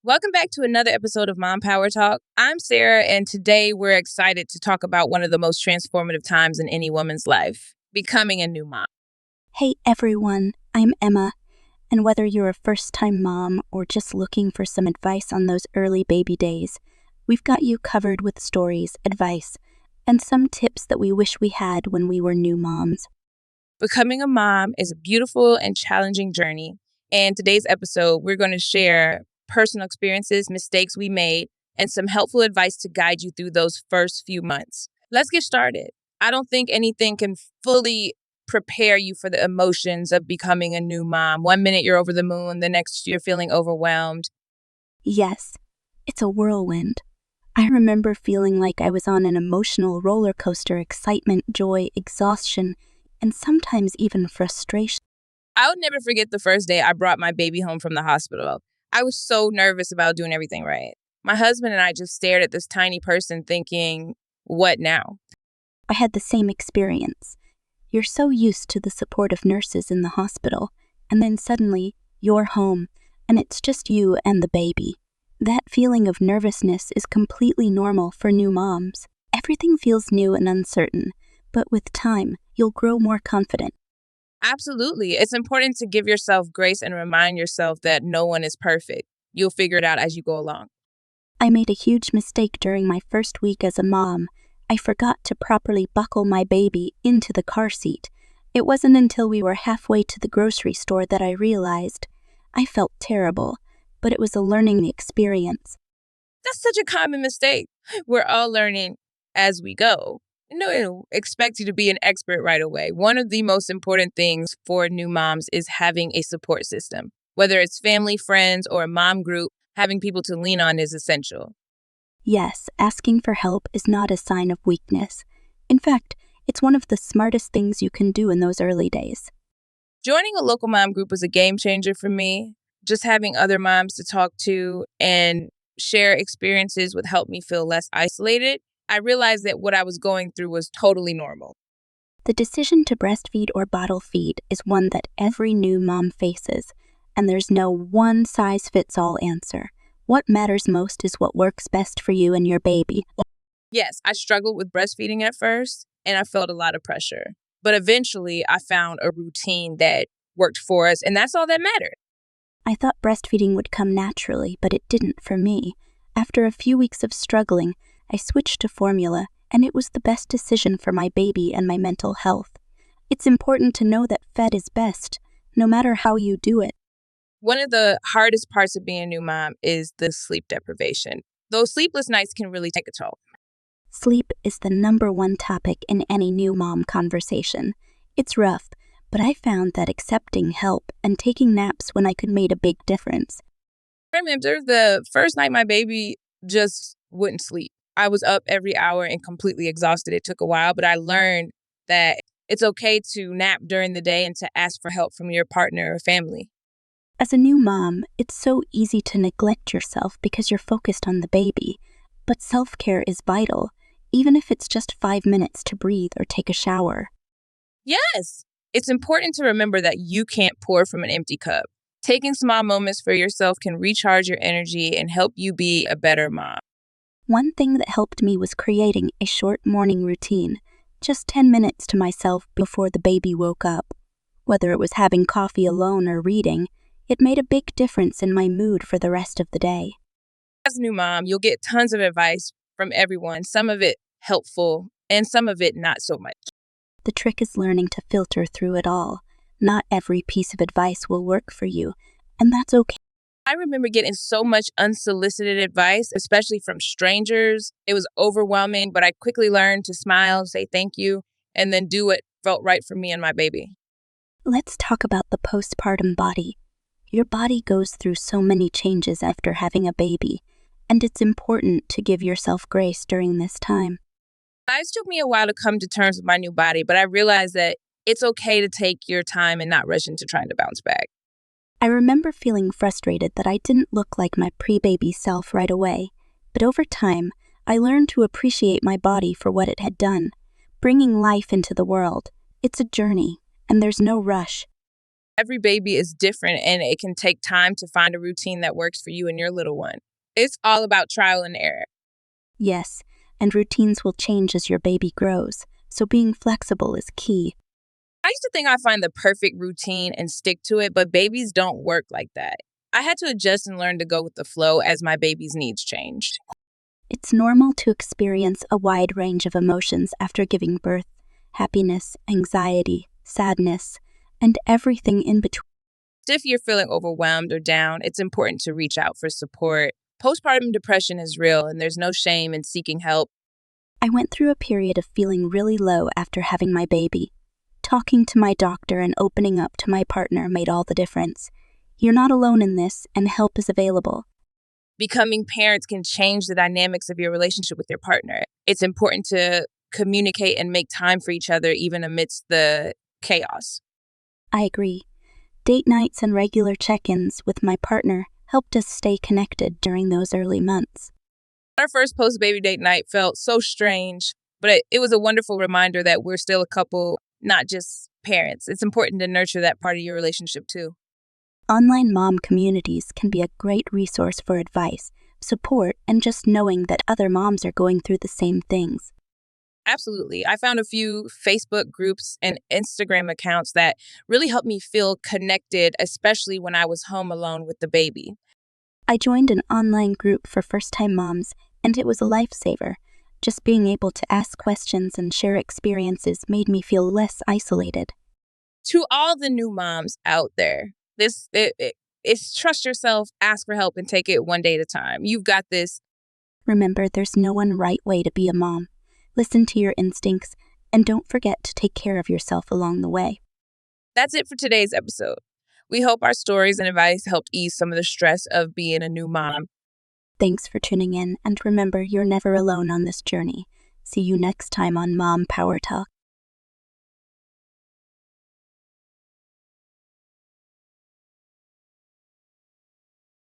Welcome back to another episode of Mom Power Talk. I'm Sarah, and today we're excited to talk about one of the most transformative times in any woman's life, becoming a new mom. Hey everyone, I'm Emma, and whether you're a first-time mom or just looking for some advice on those early baby days, we've got you covered with stories, advice, and some tips that we wish we had when we were new moms. Becoming a mom is a beautiful and challenging journey, and today's episode, we're going to share personal experiences, mistakes we made, and some helpful advice to guide you through those first few months. Let's get started. I don't think anything can fully prepare you for the emotions of becoming a new mom. One minute you're over the moon, the next you're feeling overwhelmed. Yes, it's a whirlwind. I remember feeling like I was on an emotional roller coaster, excitement, joy, exhaustion, and sometimes even frustration. I would never forget the first day I brought my baby home from the hospital. I was so nervous about doing everything right. My husband and I just stared at this tiny person thinking, what now? I had the same experience. You're so used to the support of nurses in the hospital, and then suddenly you're home, and it's just you and the baby. That feeling of nervousness is completely normal for new moms. Everything feels new and uncertain, but with time, you'll grow more confident. Absolutely. It's important to give yourself grace and remind yourself that no one is perfect. You'll figure it out as you go along. I made a huge mistake during my first week as a mom. I forgot to properly buckle my baby into the car seat. It wasn't until we were halfway to the grocery store that I realized. I felt terrible, but it was a learning experience. That's such a common mistake. We're all learning as we go. No, expect you to be an expert right away. One of the most important things for new moms is having a support system. Whether it's family, friends, or a mom group, having people to lean on is essential. Yes, asking for help is not a sign of weakness. In fact, it's one of the smartest things you can do in those early days. Joining a local mom group was a game changer for me. Just having other moms to talk to and share experiences would help me feel less isolated. I realized that what I was going through was totally normal. The decision to breastfeed or bottle feed is one that every new mom faces, and there's no one-size-fits-all answer. What matters most is what works best for you and your baby. Yes, I struggled with breastfeeding at first, and I felt a lot of pressure. But eventually, I found a routine that worked for us, and that's all that mattered. I thought breastfeeding would come naturally, but it didn't for me. After a few weeks of struggling, I switched to formula, and it was the best decision for my baby and my mental health. It's important to know that fed is best, no matter how you do it. One of the hardest parts of being a new mom is the sleep deprivation. Those sleepless nights can really take a toll. Sleep is the number one topic in any new mom conversation. It's rough, but I found that accepting help and taking naps when I could made a big difference. I remember the first night my baby just wouldn't sleep. I was up every hour and completely exhausted. It took a while, but I learned that it's okay to nap during the day and to ask for help from your partner or family. As a new mom, it's so easy to neglect yourself because you're focused on the baby. But self-care is vital, even if it's just 5 minutes to breathe or take a shower. Yes, it's important to remember that you can't pour from an empty cup. Taking small moments for yourself can recharge your energy and help you be a better mom. One thing that helped me was creating a short morning routine, just 10 minutes to myself before the baby woke up. Whether it was having coffee alone or reading, it made a big difference in my mood for the rest of the day. As a new mom, you'll get tons of advice from everyone, some of it helpful and some of it not so much. The trick is learning to filter through it all. Not every piece of advice will work for you, and that's okay. I remember getting so much unsolicited advice, especially from strangers. It was overwhelming, but I quickly learned to smile, say thank you, and then do what felt right for me and my baby. Let's talk about the postpartum body. Your body goes through so many changes after having a baby, and it's important to give yourself grace during this time. It took me a while to come to terms with my new body, but I realized that it's okay to take your time and not rush into trying to bounce back. I remember feeling frustrated that I didn't look like my pre-baby self right away, but over time, I learned to appreciate my body for what it had done. Bringing life into the world, it's a journey, and there's no rush. Every baby is different and it can take time to find a routine that works for you and your little one. It's all about trial and error. Yes, and routines will change as your baby grows, so being flexible is key. I used to think I find the perfect routine and stick to it, but babies don't work like that. I had to adjust and learn to go with the flow as my baby's needs changed. It's normal to experience a wide range of emotions after giving birth: happiness, anxiety, sadness, and everything in between. If you're feeling overwhelmed or down, it's important to reach out for support. Postpartum depression is real, and there's no shame in seeking help. I went through a period of feeling really low after having my baby. Talking to my doctor and opening up to my partner made all the difference. You're not alone in this, and help is available. Becoming parents can change the dynamics of your relationship with your partner. It's important to communicate and make time for each other, even amidst the chaos. I agree. Date nights and regular check-ins with my partner helped us stay connected during those early months. Our first post baby date night felt so strange, but it was a wonderful reminder that we're still a couple, not just parents. It's important to nurture that part of your relationship too. Online mom communities can be a great resource for advice, support, and just knowing that other moms are going through the same things. Absolutely. I found a few Facebook groups and Instagram accounts that really helped me feel connected, especially when I was home alone with the baby. I joined an online group for first-time moms, and it was a lifesaver. Just being able to ask questions and share experiences made me feel less isolated. To all the new moms out there, it's trust yourself, ask for help, and take it one day at a time. You've got this. Remember, there's no one right way to be a mom. Listen to your instincts, and don't forget to take care of yourself along the way. That's it for today's episode. We hope our stories and advice helped ease some of the stress of being a new mom. Thanks for tuning in, and remember, you're never alone on this journey. See you next time on Mom Power Talk.